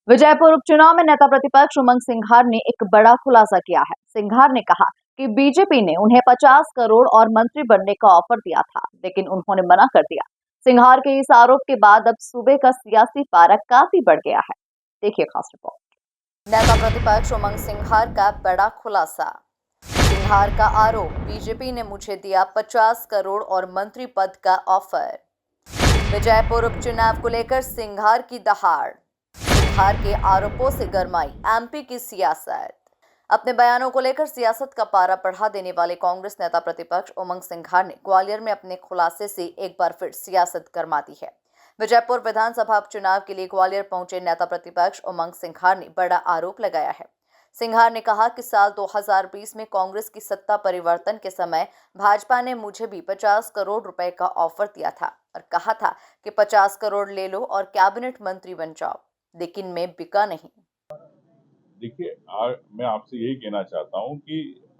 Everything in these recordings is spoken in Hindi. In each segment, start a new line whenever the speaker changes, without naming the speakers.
विजयपुर उपचुनाव में नेता प्रतिपक्ष उमंग सिंघार ने एक बड़ा खुलासा किया है। सिंघार ने कहा कि बीजेपी ने उन्हें 50 करोड़ और मंत्री बनने का ऑफर दिया था, लेकिन उन्होंने मना कर दिया। सिंघार के इस आरोप के बाद अब सूबे का सियासी पारा काफी बढ़ गया है। देखिए खास रिपोर्ट। नेता प्रतिपक्ष उमंग सिंघार का बड़ा खुलासा। सिंघार का आरोप, बीजेपी ने मुझे दिया 50 करोड़ और मंत्री पद का ऑफर। विजयपुर उपचुनाव को लेकर सिंघार की दहाड़। सिंघार के आरोपों से गरमाई एमपी की सियासत। अपने बयानों को लेकर सियासत का पारा बढ़ा देने वाले कांग्रेस नेता प्रतिपक्ष उमंग सिंघार ने ग्वालियर में अपने खुलासे से एक बार फिर सियासत गरमा दी है। विजयपुर विधानसभा उपचुनाव के लिए ग्वालियर पहुंचे नेता प्रतिपक्ष उमंग सिंघार ने बड़ा आरोप लगाया है। सिंघार ने कहा कि साल 2020 में कांग्रेस की सत्ता परिवर्तन के समय भाजपा ने मुझे भी 50 करोड़ रुपए का ऑफर दिया था और कहा था कि 50 करोड़ ले लो और कैबिनेट मंत्री बन जाओ, लेकिन मैं बिका नहीं।
देखिए, मैं आपसे यही कहना चाहता हूँ कि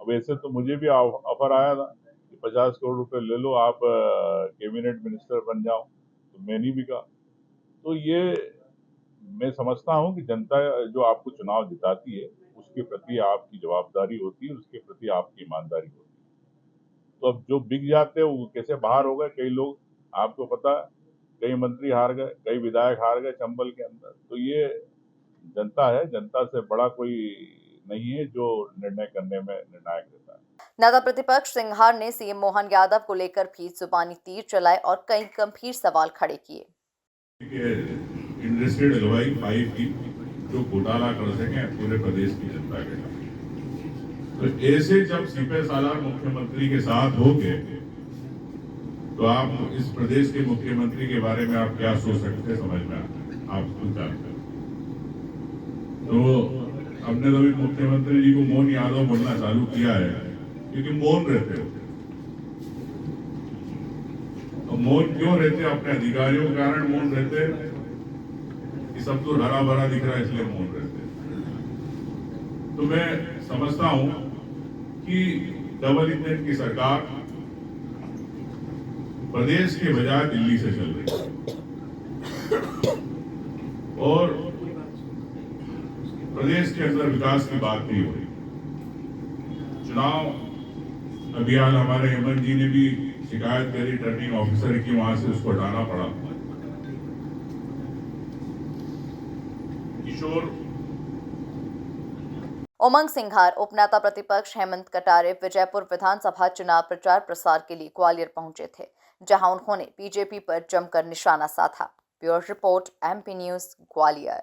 वैसे तो मुझे भी ऑफर आया था कि 50 करोड़ रुपए ले लो, आप कैबिनेट मिनिस्टर बन जाओ, तो मैं नहीं बिका। तो ये मैं समझता हूँ कि जनता जो आपको चुनाव जिताती है, उसके प्रति आपकी जवाबदारी होती है, उसके प्रति आपकी ईमानदारी होती है। तो अब जो बिक जाते हैं वो कैसे बाहर हो गए, कई लोग आपको पता है, कई मंत्री हार गए, कई विधायक हार गए चंबल के अंदर। तो ये जनता है, जनता से बड़ा कोई नहीं है जो निर्णय करने में निर्णायक रहता है।
नेता प्रतिपक्ष सिंघार ने सीएम मोहन यादव को लेकर भी जुबानी तीर चलाए और कई गंभीर सवाल खड़े किए।
इंटरेस्टेड हलवाई 5 की जो घोटाला कर सके पूरे प्रदेश की जनता के साथ, तो ऐसे जब सीपे सालार मुख्यमंत्री के साथ हो गए, तो आप इस प्रदेश के मुख्यमंत्री के बारे में आप क्या सोच सकते हैं, समझ में आप खुद जानते हैं। तो हमने तो भी मुख्यमंत्री जी को मोहन यादव बोलना चालू किया है, क्योंकि मौन रहते हो। तो मौन क्यों रहते, अपने अधिकारियों के कारण मौन रहते, कि सब तो हरा भरा दिख रहा है इसलिए मौन रहते। तो मैं समझता हूं कि डबल इंजन की सरकार प्रदेश के बजाय दिल्ली से चल रही है और प्रदेश के अंदर विकास की बात नहीं हो रही। चुनाव अभियान हमारे हेमंत जी ने भी शिकायत करी रिटर्निंग ऑफिसर की, वहां से उसको हटाना पड़ा। किशोर
उमंग सिंघार उपनेता प्रतिपक्ष हेमंत कटारे विजयपुर विधानसभा चुनाव प्रचार प्रसार के लिए ग्वालियर पहुंचे थे, जहां उन्होंने बीजेपी पर जमकर निशाना साधा। Bureau report, MP news, Gwalior.